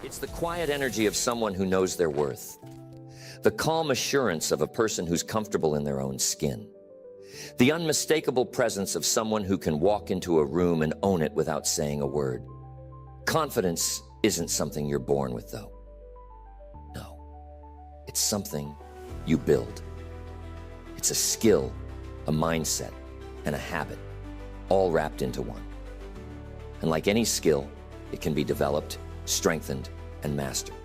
It's the quiet energy of someone who knows their worth. The calm assurance of a person who's comfortable in their own skin. The unmistakable presence of someone who can walk into a room and own it without saying a word. Confidence isn't something you're born with, though. No, it's something you build. It's a skill, a mindset, and a habit, all wrapped into one. And like any skill, it can be developed, strengthened, and mastered.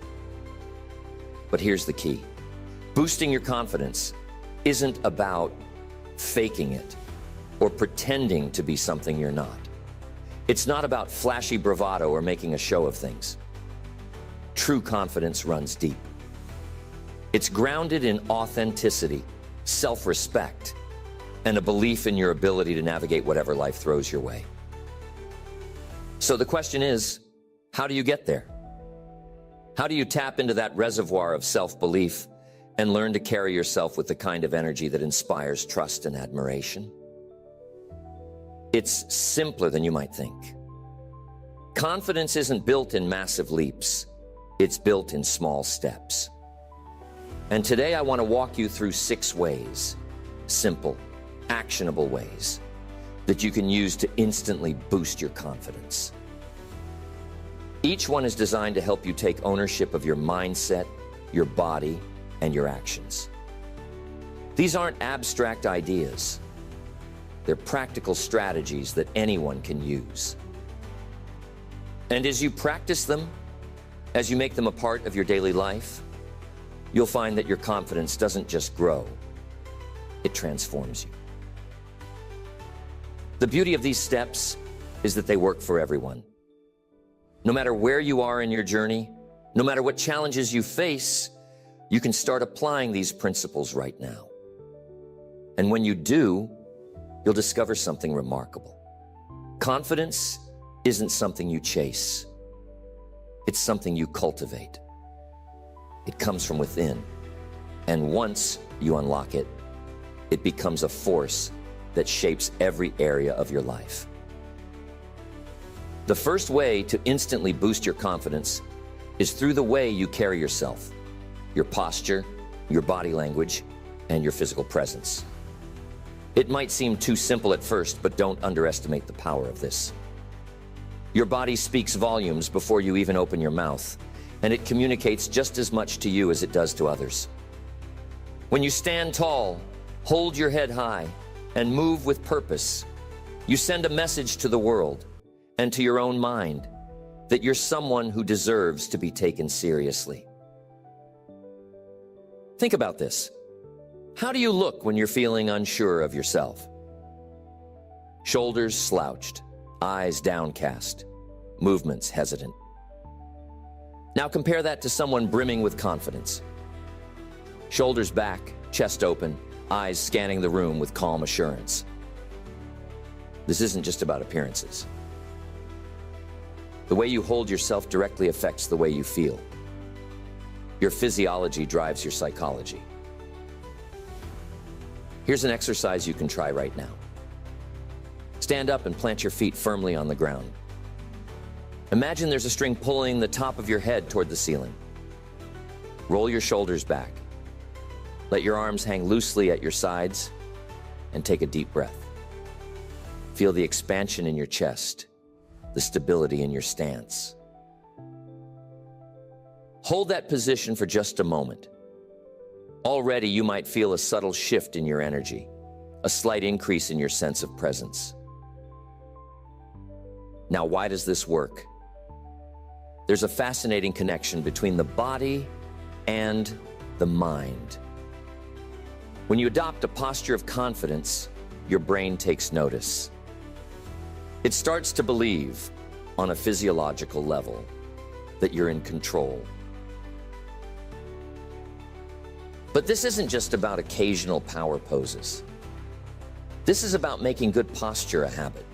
But here's the key. Boosting your confidence isn't about faking it or pretending to be something you're not. It's not about flashy bravado or making a show of things. True confidence runs deep. It's grounded in authenticity, self-respect, and a belief in your ability to navigate whatever life throws your way. So the question is, how do you get there? How do you tap into that reservoir of self-belief and learn to carry yourself with the kind of energy that inspires trust and admiration? It's simpler than you might think. Confidence isn't built in massive leaps. It's built in small steps. And today I want to walk you through 6 ways, simple, actionable ways, that you can use to instantly boost your confidence. Each one is designed to help you take ownership of your mindset, your body, and your actions. These aren't abstract ideas. They're practical strategies that anyone can use. And as you practice them, as you make them a part of your daily life, you'll find that your confidence doesn't just grow, it transforms you. The beauty of these steps is that they work for everyone. No matter where you are in your journey, no matter what challenges you face, you can start applying these principles right now. And when you do, you'll discover something remarkable. Confidence isn't something you chase. It's something you cultivate. It comes from within. And once you unlock it, it becomes a force that shapes every area of your life. The first way to instantly boost your confidence is through the way you carry yourself, your posture, your body language, and your physical presence. It might seem too simple at first, but don't underestimate the power of this. Your body speaks volumes before you even open your mouth, and it communicates just as much to you as it does to others. When you stand tall, hold your head high, and move with purpose, you send a message to the world and to your own mind that you're someone who deserves to be taken seriously. Think about this. How do you look when you're feeling unsure of yourself? Shoulders slouched, eyes downcast, movements hesitant. Now compare that to someone brimming with confidence. Shoulders back, chest open, eyes scanning the room with calm assurance. This isn't just about appearances. The way you hold yourself directly affects the way you feel. Your physiology drives your psychology. Here's an exercise you can try right now. Stand up and plant your feet firmly on the ground. Imagine there's a string pulling the top of your head toward the ceiling. Roll your shoulders back. Let your arms hang loosely at your sides and take a deep breath. Feel the expansion in your chest, the stability in your stance. Hold that position for just a moment. Already you might feel a subtle shift in your energy, a slight increase in your sense of presence. Now, why does this work? There's a fascinating connection between the body and the mind. When you adopt a posture of confidence, your brain takes notice. It starts to believe, on a physiological level, that you're in control. But this isn't just about occasional power poses. This is about making good posture a habit.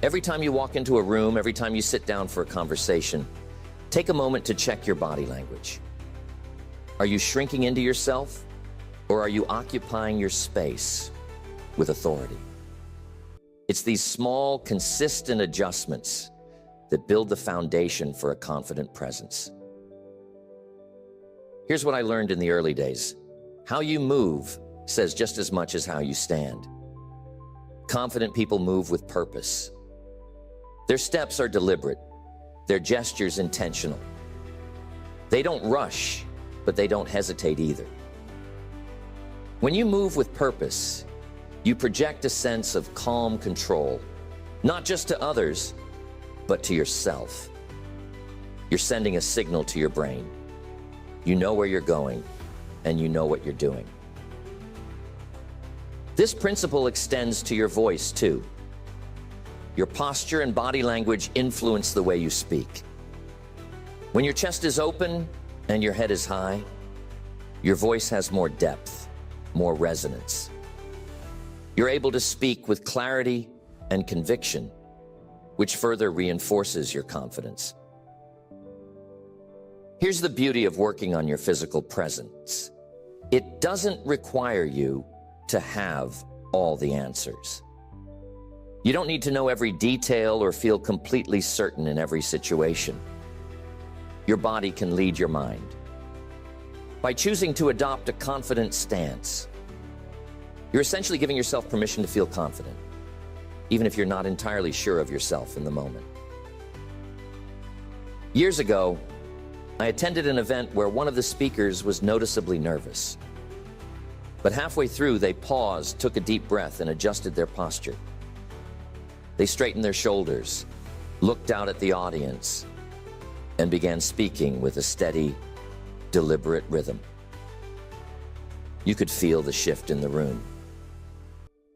Every time you walk into a room, every time you sit down for a conversation, take a moment to check your body language. Are you shrinking into yourself, or are you occupying your space with authority? It's these small, consistent adjustments that build the foundation for a confident presence. Here's what I learned in the early days. How you move says just as much as how you stand. Confident people move with purpose. Their steps are deliberate, their gestures intentional. They don't rush, but they don't hesitate either. When you move with purpose, you project a sense of calm control, not just to others, but to yourself. You're sending a signal to your brain. You know where you're going, and you know what you're doing. This principle extends to your voice, too. Your posture and body language influence the way you speak. When your chest is open and your head is high, your voice has more depth, more resonance. You're able to speak with clarity and conviction, which further reinforces your confidence. Here's the beauty of working on your physical presence. It doesn't require you to have all the answers. You don't need to know every detail or feel completely certain in every situation. Your body can lead your mind. By choosing to adopt a confident stance, you're essentially giving yourself permission to feel confident, even if you're not entirely sure of yourself in the moment. Years ago, I attended an event where one of the speakers was noticeably nervous. But halfway through, they paused, took a deep breath, and adjusted their posture. They straightened their shoulders, looked out at the audience, and began speaking with a steady, deliberate rhythm. You could feel the shift in the room.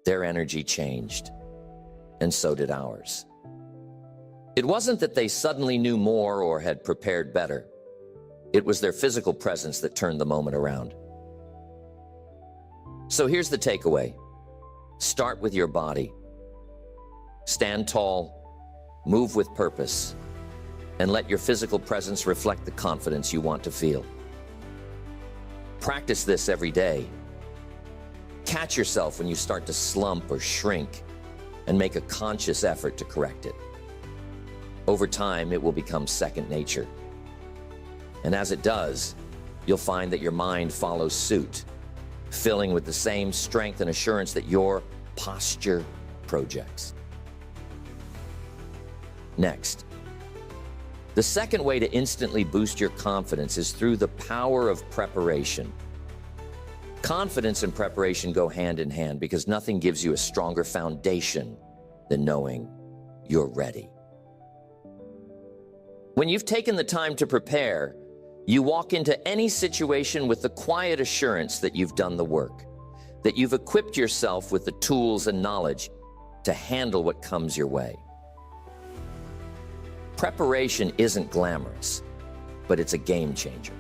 Their energy changed, and so did ours. It wasn't that they suddenly knew more or had prepared better. It was their physical presence that turned the moment around. So here's the takeaway. Start with your body. Stand tall, move with purpose, and let your physical presence reflect the confidence you want to feel. Practice this every day. Catch yourself when you start to slump or shrink, and make a conscious effort to correct it. Over time, it will become second nature. And as it does, you'll find that your mind follows suit, filling with the same strength and assurance that your posture projects. Next, the second way to instantly boost your confidence is through the power of preparation. Confidence and preparation go hand in hand because nothing gives you a stronger foundation than knowing you're ready. When you've taken the time to prepare, you walk into any situation with the quiet assurance that you've done the work, that you've equipped yourself with the tools and knowledge to handle what comes your way. Preparation isn't glamorous, but it's a game changer.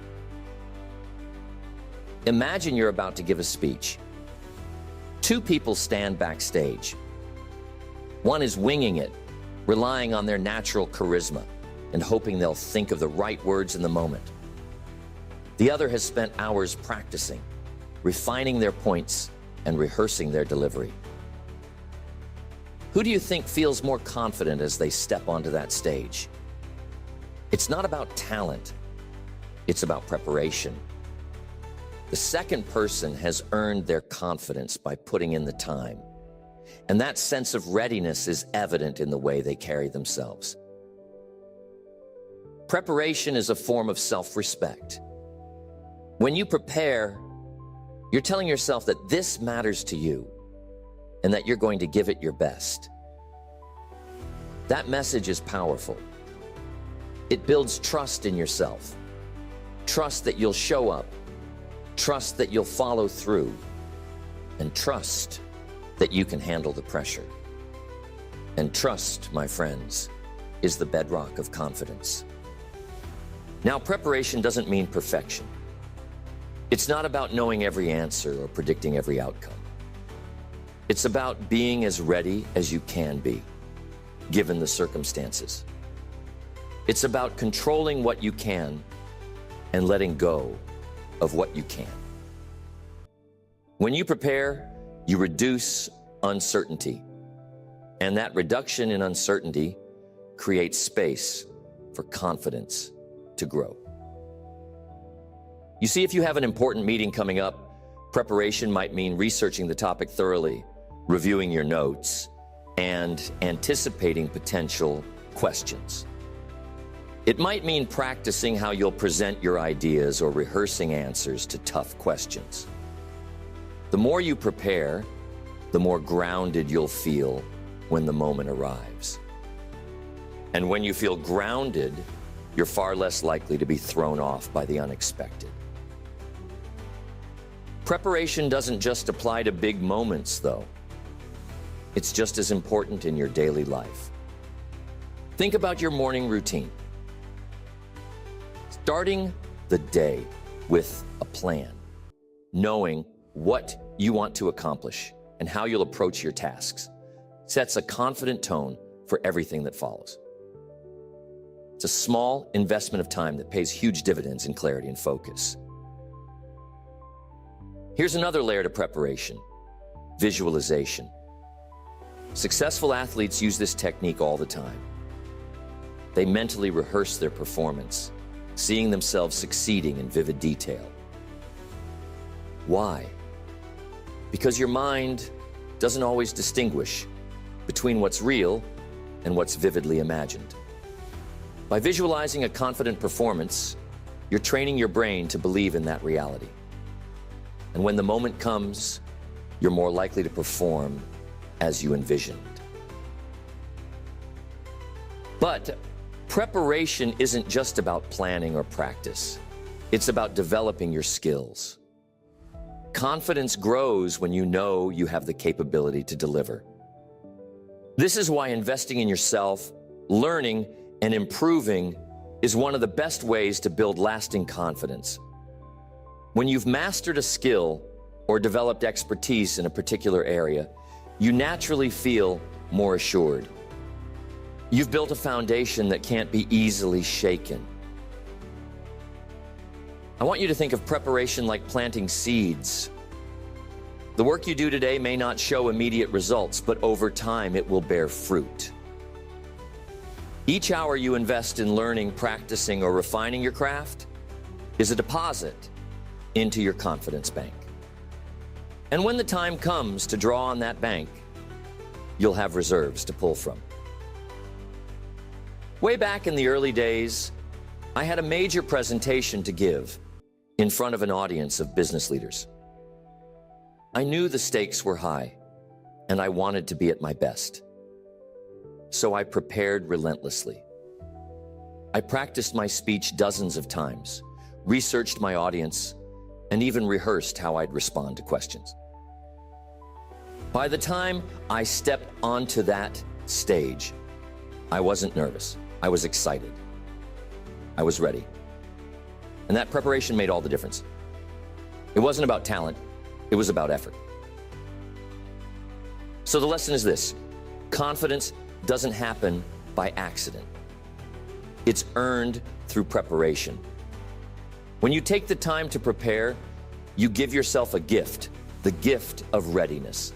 Imagine you're about to give a speech. Two people stand backstage. One is winging it, relying on their natural charisma and hoping they'll think of the right words in the moment. The other has spent hours practicing, refining their points and rehearsing their delivery. Who do you think feels more confident as they step onto that stage? It's not about talent, it's about preparation. The second person has earned their confidence by putting in the time, and that sense of readiness is evident in the way they carry themselves. Preparation is a form of self-respect. When you prepare, you're telling yourself that this matters to you and that you're going to give it your best. That message is powerful. It builds trust in yourself, trust that you'll show up, trust that you'll follow through, and trust that you can handle the pressure. And trust, my friends, is the bedrock of confidence. Now, preparation doesn't mean perfection. It's not about knowing every answer or predicting every outcome. It's about being as ready as you can be, given the circumstances. It's about controlling what you can and letting go of what you can't. When you prepare, you reduce uncertainty. And that reduction in uncertainty creates space for confidence to grow. You see, if you have an important meeting coming up, preparation might mean researching the topic thoroughly, reviewing your notes, and anticipating potential questions. It might mean practicing how you'll present your ideas or rehearsing answers to tough questions. The more you prepare, the more grounded you'll feel when the moment arrives. And when you feel grounded, you're far less likely to be thrown off by the unexpected. Preparation doesn't just apply to big moments, though. It's just as important in your daily life. Think about your morning routine. Starting the day with a plan, knowing what you want to accomplish and how you'll approach your tasks, sets a confident tone for everything that follows. It's a small investment of time that pays huge dividends in clarity and focus. Here's another layer to preparation: visualization. Successful athletes use this technique all the time. They mentally rehearse their performance, seeing themselves succeeding in vivid detail. Why? Because your mind doesn't always distinguish between what's real and what's vividly imagined. By visualizing a confident performance, you're training your brain to believe in that reality. And when the moment comes, you're more likely to perform as you envisioned. But preparation isn't just about planning or practice. It's about developing your skills. Confidence grows when you know you have the capability to deliver. This is why investing in yourself, learning, and improving is one of the best ways to build lasting confidence. When you've mastered a skill or developed expertise in a particular area, you naturally feel more assured. You've built a foundation that can't be easily shaken. I want you to think of preparation like planting seeds. The work you do today may not show immediate results, but over time it will bear fruit. Each hour you invest in learning, practicing, or refining your craft is a deposit into your confidence bank. And when the time comes to draw on that bank, you'll have reserves to pull from. Way back in the early days, I had a major presentation to give in front of an audience of business leaders. I knew the stakes were high, and I wanted to be at my best. So I prepared relentlessly. I practiced my speech dozens of times, researched my audience, and even rehearsed how I'd respond to questions. By the time I stepped onto that stage, I wasn't nervous. I was excited. I was ready. And that preparation made all the difference. It wasn't about talent, it was about effort. So the lesson is this: confidence doesn't happen by accident. It's earned through preparation. When you take the time to prepare, you give yourself a gift, the gift of readiness.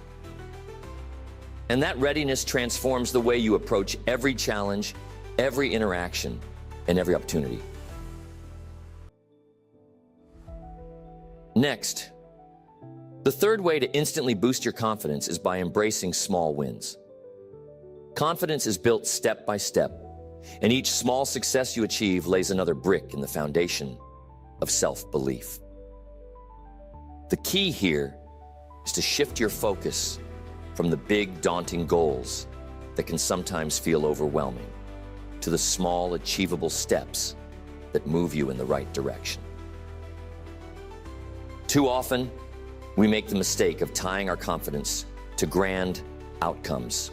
And that readiness transforms the way you approach every challenge, every interaction, and every opportunity. Next, the third way to instantly boost your confidence is by embracing small wins. Confidence is built step by step, and each small success you achieve lays another brick in the foundation of self-belief. The key here is to shift your focus from the big, daunting goals that can sometimes feel overwhelming to the small, achievable steps that move you in the right direction. Too often, we make the mistake of tying our confidence to grand outcomes.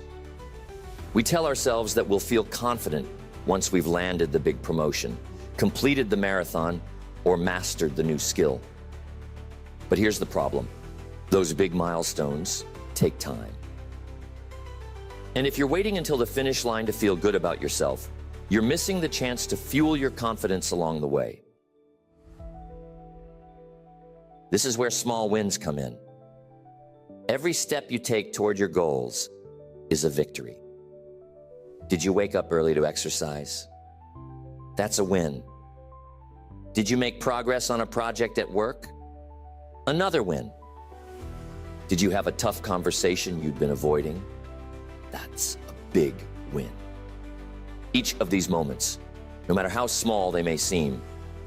We tell ourselves that we'll feel confident once we've landed the big promotion, completed the marathon, or mastered the new skill. But here's the problem: those big milestones take time. And if you're waiting until the finish line to feel good about yourself, you're missing the chance to fuel your confidence along the way. This is where small wins come in. Every step you take toward your goals is a victory. Did you wake up early to exercise? That's a win. Did you make progress on a project at work? Another win. Did you have a tough conversation you'd been avoiding? That's a big win. Each of these moments, no matter how small they may seem,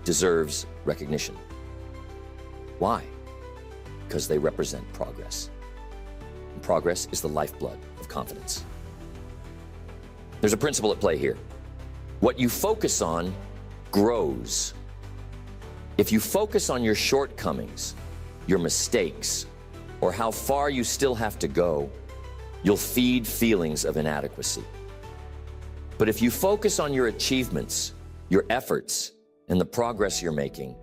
deserves recognition. Why? Because they represent progress. And progress is the lifeblood of confidence. There's a principle at play here. What you focus on grows. If you focus on your shortcomings, your mistakes, or how far you still have to go, you'll feed feelings of inadequacy. But if you focus on your achievements, your efforts, and the progress you're making,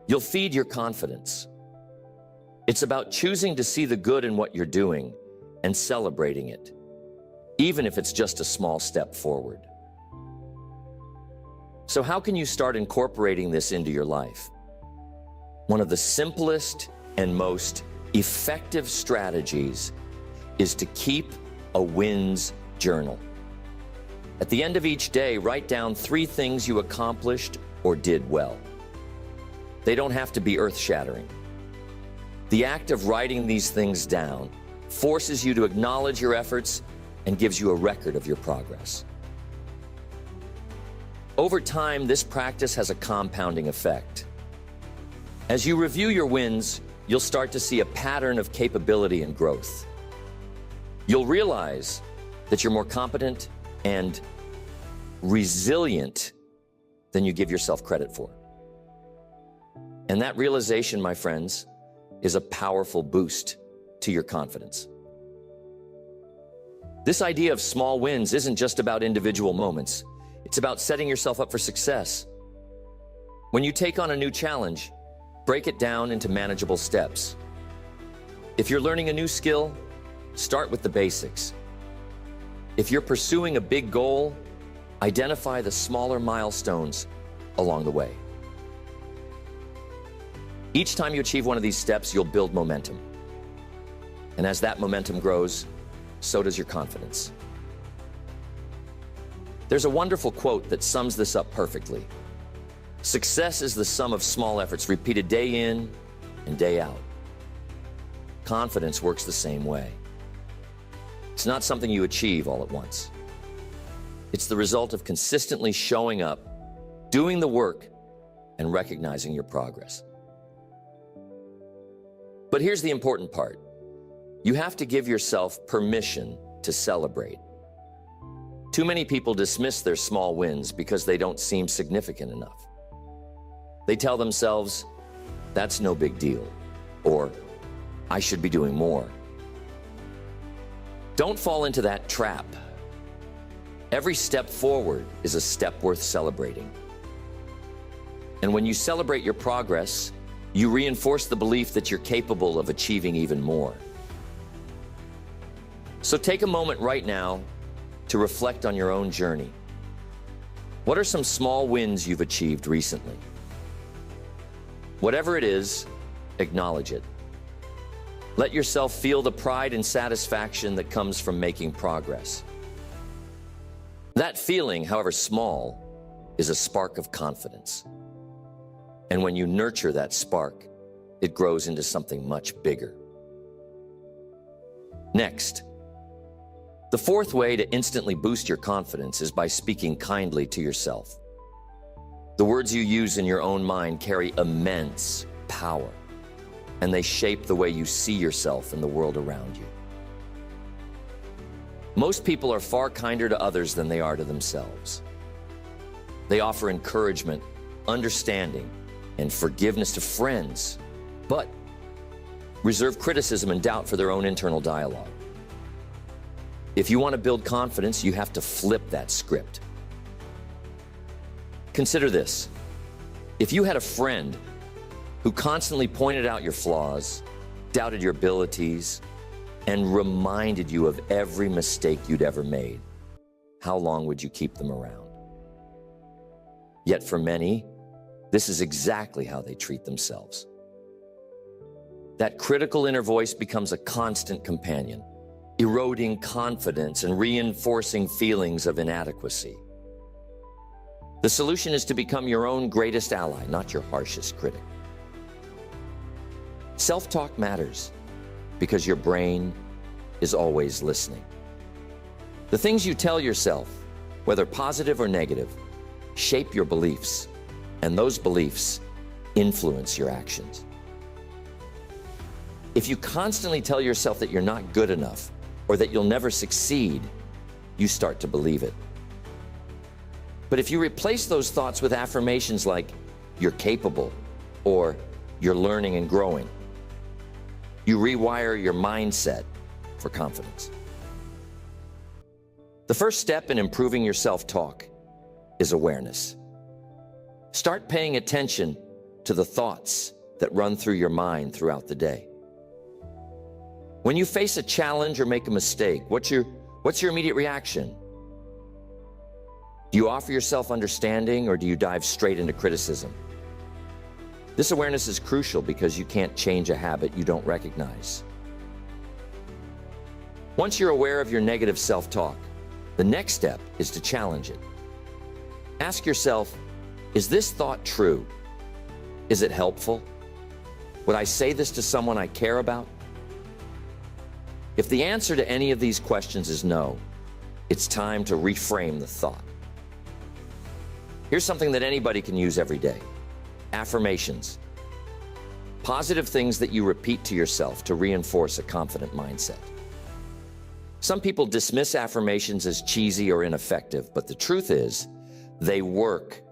you'll feed your confidence. It's about choosing to see the good in what you're doing and celebrating it, even if it's just a small step forward. So how can you start incorporating this into your life? One of the simplest and most effective strategies is to keep a wins journal. At the end of each day, write down 3 things you accomplished or did well. They don't have to be earth-shattering. The act of writing these things down forces you to acknowledge your efforts and gives you a record of your progress. Over time, this practice has a compounding effect. As you review your wins, you'll start to see a pattern of capability and growth. You'll realize that you're more competent and resilient than you give yourself credit for. And that realization, my friends, is a powerful boost to your confidence. This idea of small wins isn't just about individual moments. It's about setting yourself up for success. When you take on a new challenge, break it down into manageable steps. If you're learning a new skill, start with the basics. If you're pursuing a big goal, identify the smaller milestones along the way. Each time you achieve one of these steps, you'll build momentum. And as that momentum grows, so does your confidence. There's a wonderful quote that sums this up perfectly. Success is the sum of small efforts repeated day in and day out. Confidence works the same way. It's not something you achieve all at once. It's the result of consistently showing up, doing the work, and recognizing your progress. But here's the important part. You have to give yourself permission to celebrate. Too many people dismiss their small wins because they don't seem significant enough. They tell themselves, that's no big deal, or I should be doing more. Don't fall into that trap. Every step forward is a step worth celebrating. And when you celebrate your progress, you reinforce the belief that you're capable of achieving even more. So take a moment right now to reflect on your own journey. What are some small wins you've achieved recently? Whatever it is, acknowledge it. Let yourself feel the pride and satisfaction that comes from making progress. That feeling, however small, is a spark of confidence. And when you nurture that spark, it grows into something much bigger. Next, the fourth way to instantly boost your confidence is by speaking kindly to yourself. The words you use in your own mind carry immense power, and they shape the way you see yourself and the world around you. Most people are far kinder to others than they are to themselves. They offer encouragement, understanding, and forgiveness to friends, but reserve criticism and doubt for their own internal dialogue. If you want to build confidence, you have to flip that script. Consider this. If you had a friend who constantly pointed out your flaws, doubted your abilities, and reminded you of every mistake you'd ever made, how long would you keep them around? Yet for many, this is exactly how they treat themselves. That critical inner voice becomes a constant companion, eroding confidence and reinforcing feelings of inadequacy. The solution is to become your own greatest ally, not your harshest critic. Self-talk matters because your brain is always listening. The things you tell yourself, whether positive or negative, shape your beliefs, and those beliefs influence your actions. If you constantly tell yourself that you're not good enough or that you'll never succeed, you start to believe it. But if you replace those thoughts with affirmations like, you're capable, or you're learning and growing, you rewire your mindset for confidence. The first step in improving your self-talk is awareness. Start paying attention to the thoughts that run through your mind throughout the day. When you face a challenge or make a mistake, what's your immediate reaction? Do you offer yourself understanding or do you dive straight into criticism? This awareness is crucial because you can't change a habit you don't recognize. Once you're aware of your negative self-talk, the next step is to challenge it. Ask yourself, is this thought true? Is it helpful? Would I say this to someone I care about? If the answer to any of these questions is no, it's time to reframe the thought. Here's something that anybody can use every day. Affirmations. Positive things that you repeat to yourself to reinforce a confident mindset. Some people dismiss affirmations as cheesy or ineffective, but the truth is, they work,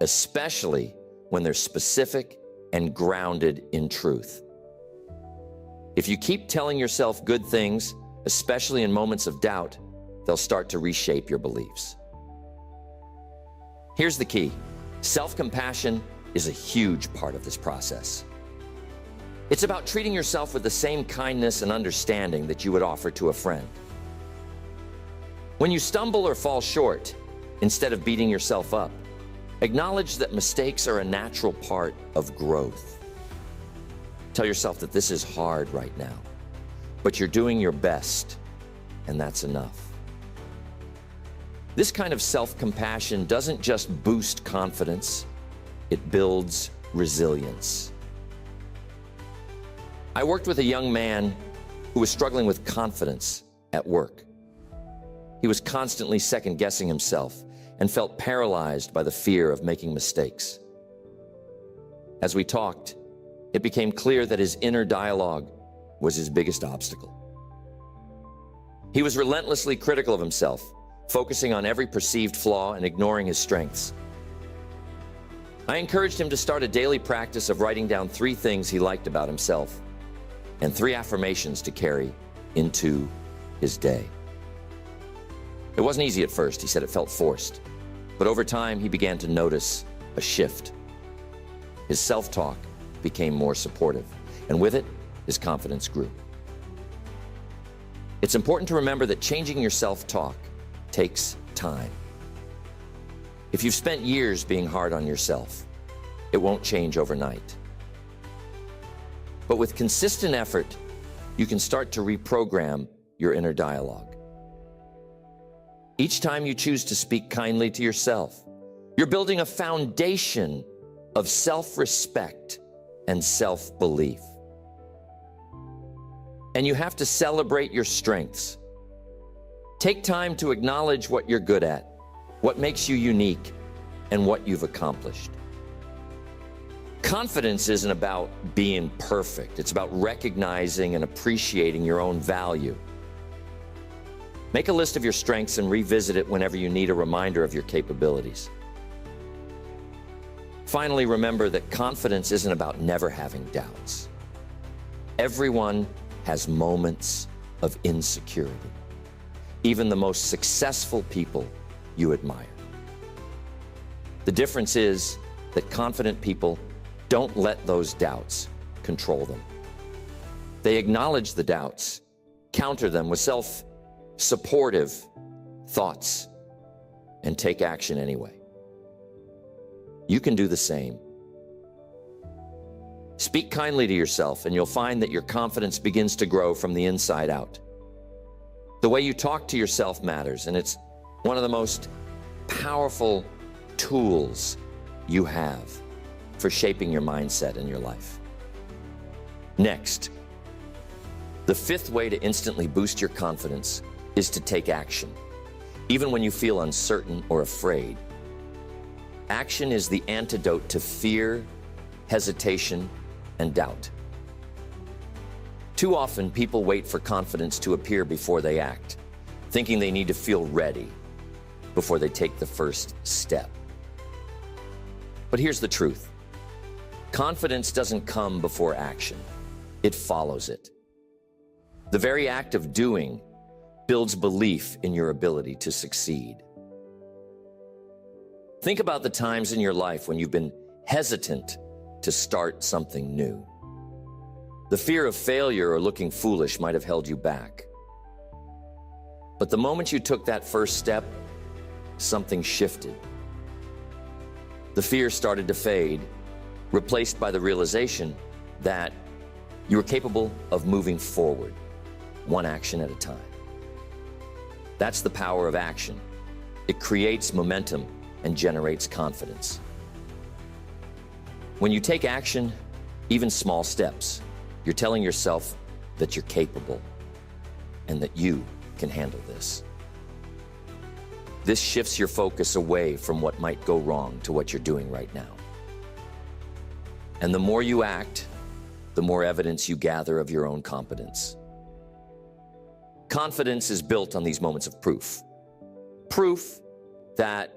especially when they're specific and grounded in truth. If you keep telling yourself good things, especially in moments of doubt, they'll start to reshape your beliefs. Here's the key. Self-compassion is a huge part of this process. It's about treating yourself with the same kindness and understanding that you would offer to a friend. When you stumble or fall short, instead of beating yourself up, acknowledge that mistakes are a natural part of growth. Tell yourself that this is hard right now, but you're doing your best, and that's enough. This kind of self-compassion doesn't just boost confidence, it builds resilience. I worked with a young man who was struggling with confidence at work. He was constantly second-guessing himself and felt paralyzed by the fear of making mistakes. As we talked, it became clear that his inner dialogue was his biggest obstacle. He was relentlessly critical of himself, focusing on every perceived flaw and ignoring his strengths. I encouraged him to start a daily practice of writing down 3 things he liked about himself and 3 affirmations to carry into his day. It wasn't easy at first. He said it felt forced. But over time, he began to notice a shift. His self-talk became more supportive, and with it, his confidence grew. It's important to remember that changing your self-talk takes time. If you've spent years being hard on yourself, it won't change overnight. But with consistent effort, you can start to reprogram your inner dialogue. Each time you choose to speak kindly to yourself, you're building a foundation of self-respect and self-belief. And you have to celebrate your strengths. Take time to acknowledge what you're good at, what makes you unique, and what you've accomplished. Confidence isn't about being perfect. It's about recognizing and appreciating your own value. Make a list of your strengths and revisit it whenever you need a reminder of your capabilities. Finally, remember that confidence isn't about never having doubts. Everyone has moments of insecurity, even the most successful people you admire. The difference is that confident people don't let those doubts control them. They acknowledge the doubts, counter them with self-supportive thoughts, and take action anyway. You can do the same. Speak kindly to yourself, and you'll find that your confidence begins to grow from the inside out. The way you talk to yourself matters, and it's one of the most powerful tools you have for shaping your mindset in your life. Next, the fifth way to instantly boost your confidence is to take action, even when you feel uncertain or afraid. Action is the antidote to fear, hesitation, and doubt. Too often, people wait for confidence to appear before they act, thinking they need to feel ready before they take the first step. But here's the truth. Confidence doesn't come before action. It follows it. The very act of doing builds belief in your ability to succeed. Think about the times in your life when you've been hesitant to start something new. The fear of failure or looking foolish might have held you back. But the moment you took that first step, something shifted. The fear started to fade, replaced by the realization that you were capable of moving forward, one action at a time. That's the power of action. It creates momentum and generates confidence. When you take action, even small steps, you're telling yourself that you're capable and that you can handle this. This shifts your focus away from what might go wrong to what you're doing right now. And the more you act, the more evidence you gather of your own competence. Confidence is built on these moments of proof. Proof that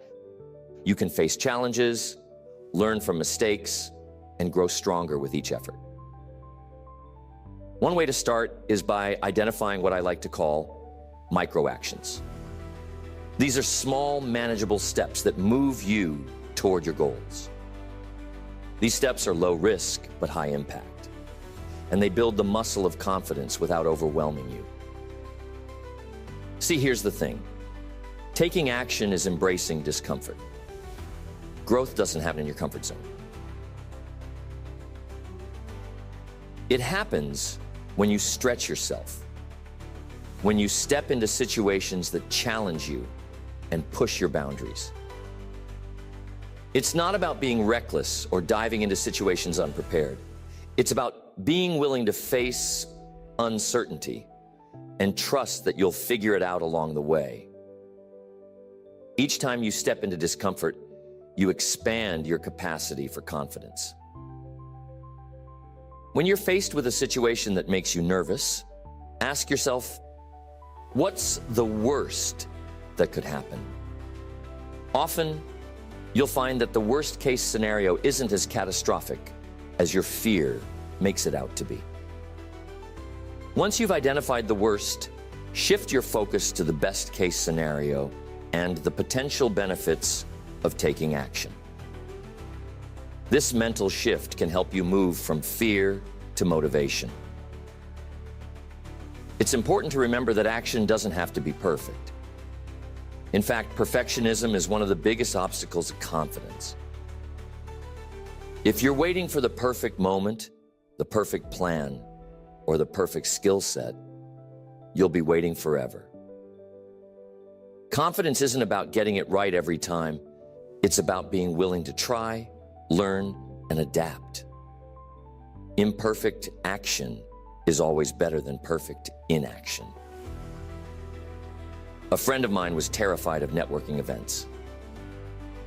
you can face challenges, learn from mistakes, and grow stronger with each effort. One way to start is by identifying what I like to call micro actions. These are small, manageable steps that move you toward your goals. These steps are low risk, but high impact, and they build the muscle of confidence without overwhelming you. See, here's the thing. Taking action is embracing discomfort. Growth doesn't happen in your comfort zone. It happens when you stretch yourself, when you step into situations that challenge you and push your boundaries. It's not about being reckless or diving into situations unprepared. It's about being willing to face uncertainty and trust that you'll figure it out along the way. Each time you step into discomfort, you expand your capacity for confidence. When you're faced with a situation that makes you nervous, ask yourself, what's the worst that could happen? Often, you'll find that the worst-case scenario isn't as catastrophic as your fear makes it out to be. Once you've identified the worst, shift your focus to the best-case scenario and the potential benefits of taking action. This mental shift can help you move from fear to motivation. It's important to remember that action doesn't have to be perfect. In fact, perfectionism is one of the biggest obstacles to confidence. If you're waiting for the perfect moment, the perfect plan, or the perfect skill set, you'll be waiting forever. Confidence isn't about getting it right every time. It's about being willing to try, learn, and adapt. Imperfect action is always better than perfect inaction. A friend of mine was terrified of networking events.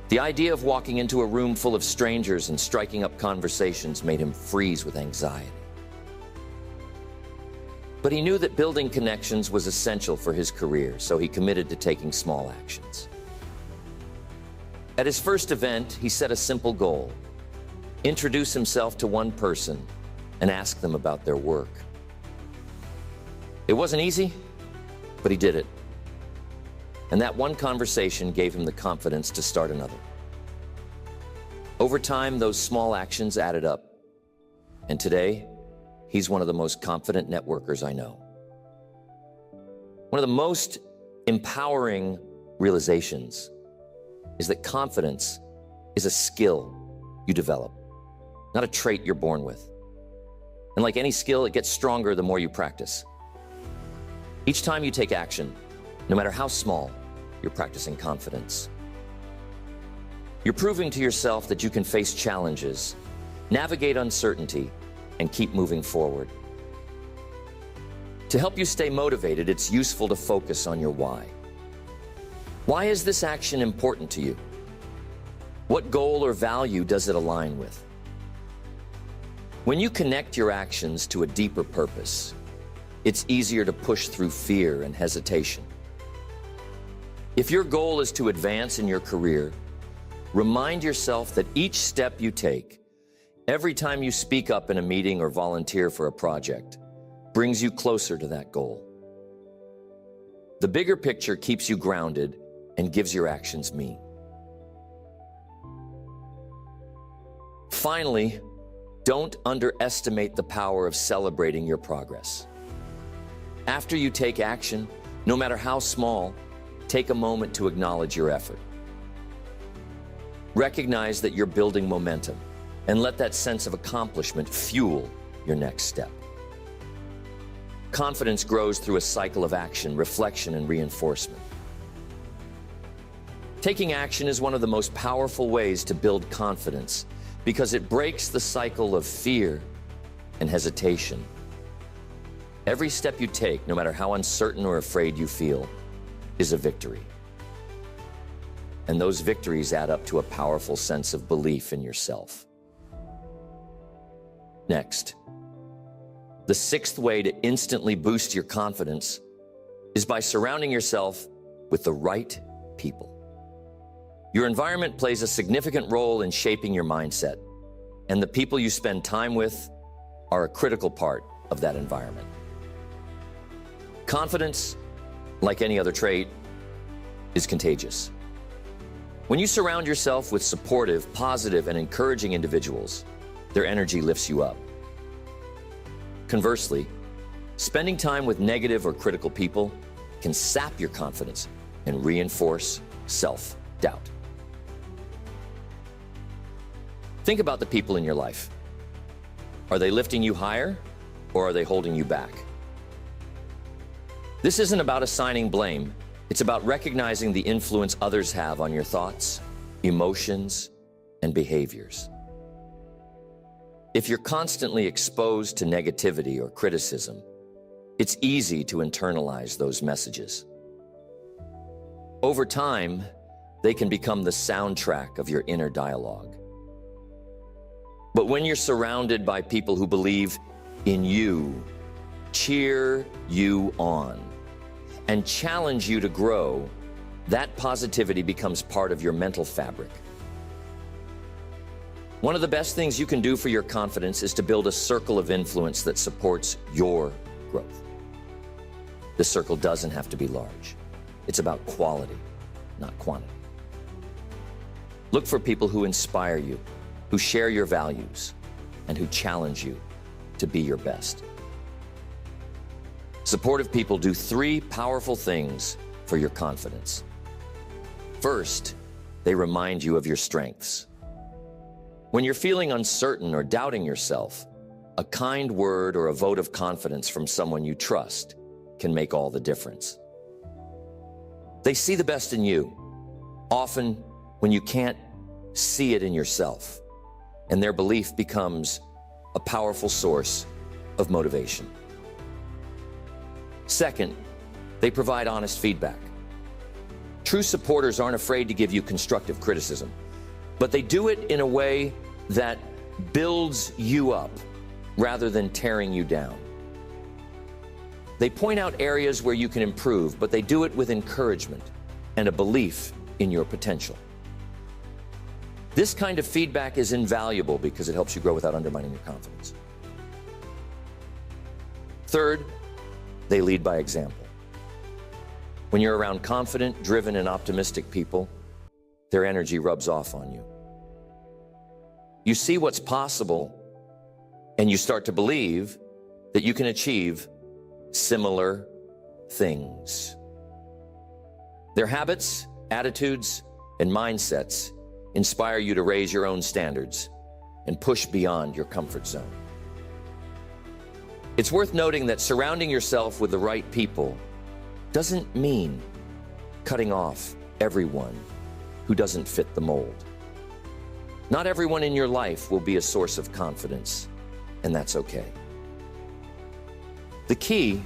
The idea of walking into a room full of strangers and striking up conversations made him freeze with anxiety. But he knew that building connections was essential for his career, so he committed to taking small actions. At his first event, he set a simple goal: introduce himself to one person and ask them about their work. It wasn't easy, but he did it. And that one conversation gave him the confidence to start another. Over time, those small actions added up. And today, he's one of the most confident networkers I know. One of the most empowering realizations is that confidence is a skill you develop, not a trait you're born with. And like any skill, it gets stronger the more you practice. Each time you take action, no matter how small, you're practicing confidence. You're proving to yourself that you can face challenges, navigate uncertainty, and keep moving forward. To help you stay motivated, it's useful to focus on your why. Why is this action important to you? What goal or value does it align with? When you connect your actions to a deeper purpose, it's easier to push through fear and hesitation. If your goal is to advance in your career, remind yourself that each step you take, every time you speak up in a meeting or volunteer for a project, brings you closer to that goal. The bigger picture keeps you grounded and gives your actions meaning. Finally, don't underestimate the power of celebrating your progress. After you take action, no matter how small, take a moment to acknowledge your effort. Recognize that you're building momentum and let that sense of accomplishment fuel your next step. Confidence grows through a cycle of action, reflection, and reinforcement. Taking action is one of the most powerful ways to build confidence because it breaks the cycle of fear and hesitation. Every step you take, no matter how uncertain or afraid you feel, is a victory. And those victories add up to a powerful sense of belief in yourself. Next, the sixth way to instantly boost your confidence is by surrounding yourself with the right people. Your environment plays a significant role in shaping your mindset, and the people you spend time with are a critical part of that environment. Confidence, like any other trait, is contagious. When you surround yourself with supportive, positive, and encouraging individuals, their energy lifts you up. Conversely, spending time with negative or critical people can sap your confidence and reinforce self-doubt. Think about the people in your life. Are they lifting you higher, or are they holding you back? This isn't about assigning blame. It's about recognizing the influence others have on your thoughts, emotions, and behaviors. If you're constantly exposed to negativity or criticism, it's easy to internalize those messages. Over time, they can become the soundtrack of your inner dialogue. But when you're surrounded by people who believe in you, cheer you on, and challenge you to grow, that positivity becomes part of your mental fabric. One of the best things you can do for your confidence is to build a circle of influence that supports your growth. The circle doesn't have to be large. It's about quality, not quantity. Look for people who inspire you, who share your values, and who challenge you to be your best. Supportive people do three powerful things for your confidence. First, they remind you of your strengths. When you're feeling uncertain or doubting yourself, a kind word or a vote of confidence from someone you trust can make all the difference. They see the best in you, often when you can't see it in yourself, and their belief becomes a powerful source of motivation. Second, they provide honest feedback. True supporters aren't afraid to give you constructive criticism, but they do it in a way that builds you up rather than tearing you down. They point out areas where you can improve, but they do it with encouragement and a belief in your potential. This kind of feedback is invaluable because it helps you grow without undermining your confidence. Third, they lead by example. When you're around confident, driven, and optimistic people, their energy rubs off on you. You see what's possible, and you start to believe that you can achieve similar things. Their habits, attitudes, and mindsets inspire you to raise your own standards and push beyond your comfort zone. It's worth noting that surrounding yourself with the right people doesn't mean cutting off everyone who doesn't fit the mold. Not everyone in your life will be a source of confidence, and that's okay. The key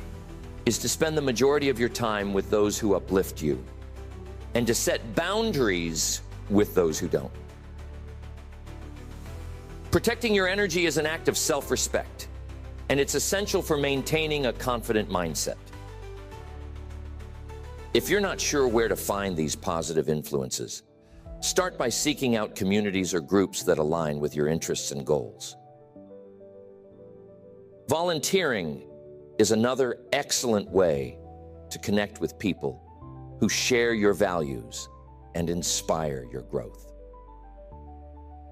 is to spend the majority of your time with those who uplift you, and to set boundaries with those who don't. Protecting your energy is an act of self-respect, and it's essential for maintaining a confident mindset. If you're not sure where to find these positive influences, start by seeking out communities or groups that align with your interests and goals. Volunteering is another excellent way to connect with people who share your values and inspire your growth.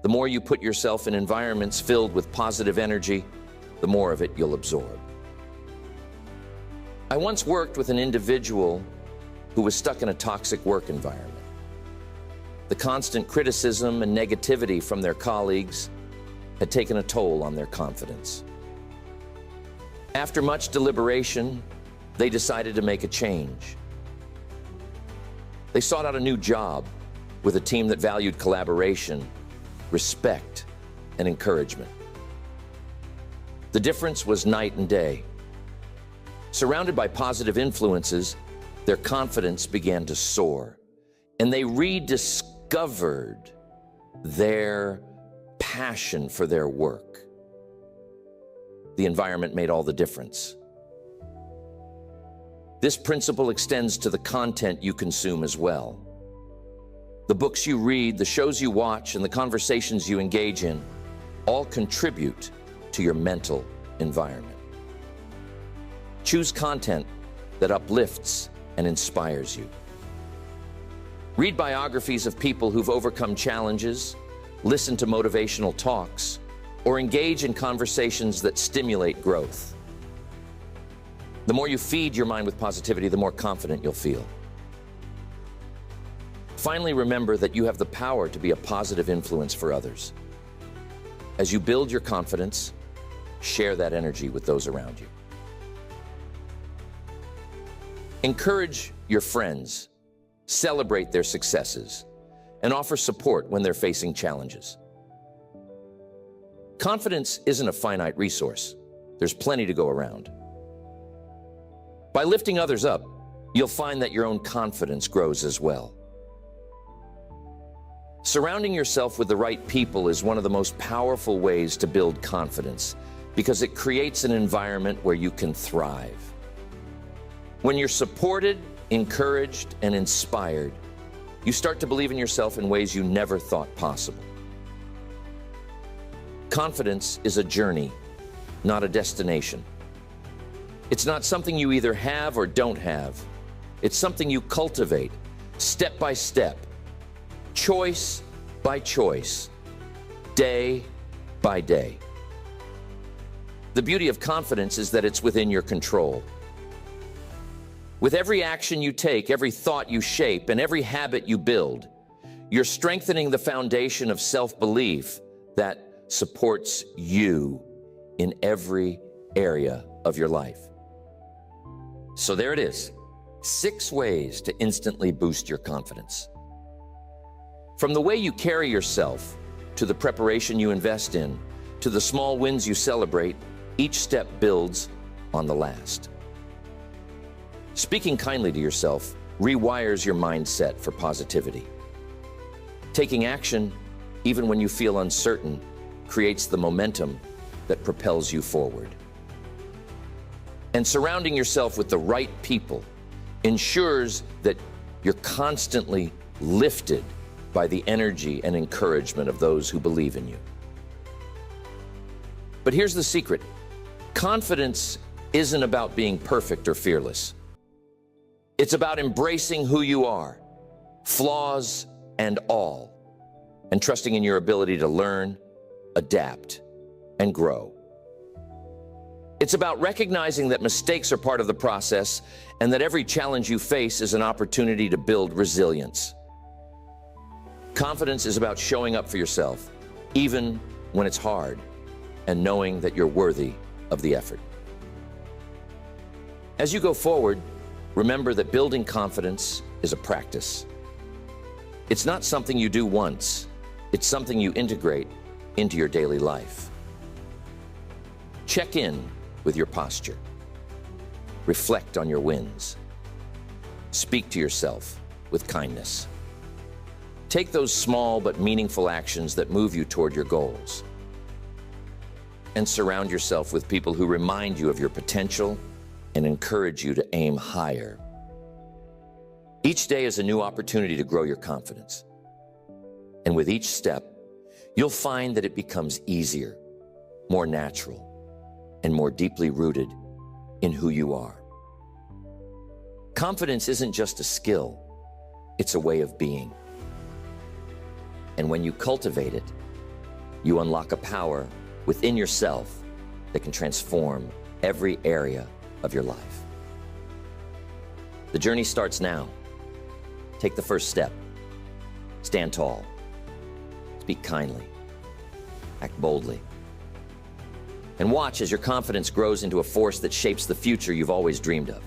The more you put yourself in environments filled with positive energy, the more of it you'll absorb. I once worked with an individual who was stuck in a toxic work environment. The constant criticism and negativity from their colleagues had taken a toll on their confidence. After much deliberation, they decided to make a change. They sought out a new job with a team that valued collaboration, respect, and encouragement. The difference was night and day. Surrounded by positive influences, their confidence began to soar, and they rediscovered their passion for their work. The environment made all the difference. This principle extends to the content you consume as well. The books you read, the shows you watch, and the conversations you engage in all contribute to your mental environment. Choose content that uplifts and inspires you. Read biographies of people who've overcome challenges, listen to motivational talks, or engage in conversations that stimulate growth. The more you feed your mind with positivity, the more confident you'll feel. Finally, remember that you have the power to be a positive influence for others. As you build your confidence, share that energy with those around you. Encourage your friends, celebrate their successes, and offer support when they're facing challenges. Confidence isn't a finite resource. There's plenty to go around. By lifting others up, you'll find that your own confidence grows as well. Surrounding yourself with the right people is one of the most powerful ways to build confidence because it creates an environment where you can thrive. When you're supported, encouraged, and inspired, you start to believe in yourself in ways you never thought possible. Confidence is a journey, not a destination. It's not something you either have or don't have. It's something you cultivate, step by step, choice by choice, day by day. The beauty of confidence is that it's within your control. With every action you take, every thought you shape, and every habit you build, you're strengthening the foundation of self-belief that supports you in every area of your life. So there it is, 6 ways to instantly boost your confidence. From the way you carry yourself, to the preparation you invest in, to the small wins you celebrate, each step builds on the last. Speaking kindly to yourself rewires your mindset for positivity. Taking action, even when you feel uncertain, creates the momentum that propels you forward. And surrounding yourself with the right people ensures that you're constantly lifted by the energy and encouragement of those who believe in you. But here's the secret. Confidence isn't about being perfect or fearless. It's about embracing who you are, flaws and all, and trusting in your ability to learn, adapt, and grow. It's about recognizing that mistakes are part of the process and that every challenge you face is an opportunity to build resilience. Confidence is about showing up for yourself, even when it's hard, and knowing that you're worthy of the effort. As you go forward, Remember that building confidence is a practice. It's not something you do once. It's something you integrate into your daily life. Check in with your posture. Reflect on your wins. Speak to yourself with kindness. Take those small but meaningful actions that move you toward your goals. And surround yourself with people who remind you of your potential and encourage you to aim higher. Each day is a new opportunity to grow your confidence. And with each step, you'll find that it becomes easier, more natural, and more deeply rooted in who you are. Confidence isn't just a skill, it's a way of being. And when you cultivate it, you unlock a power within yourself that can transform every area of your life. The journey starts now. Take the first step. Stand tall. Speak kindly. Act boldly. And watch as your confidence grows into a force that shapes the future you've always dreamed of.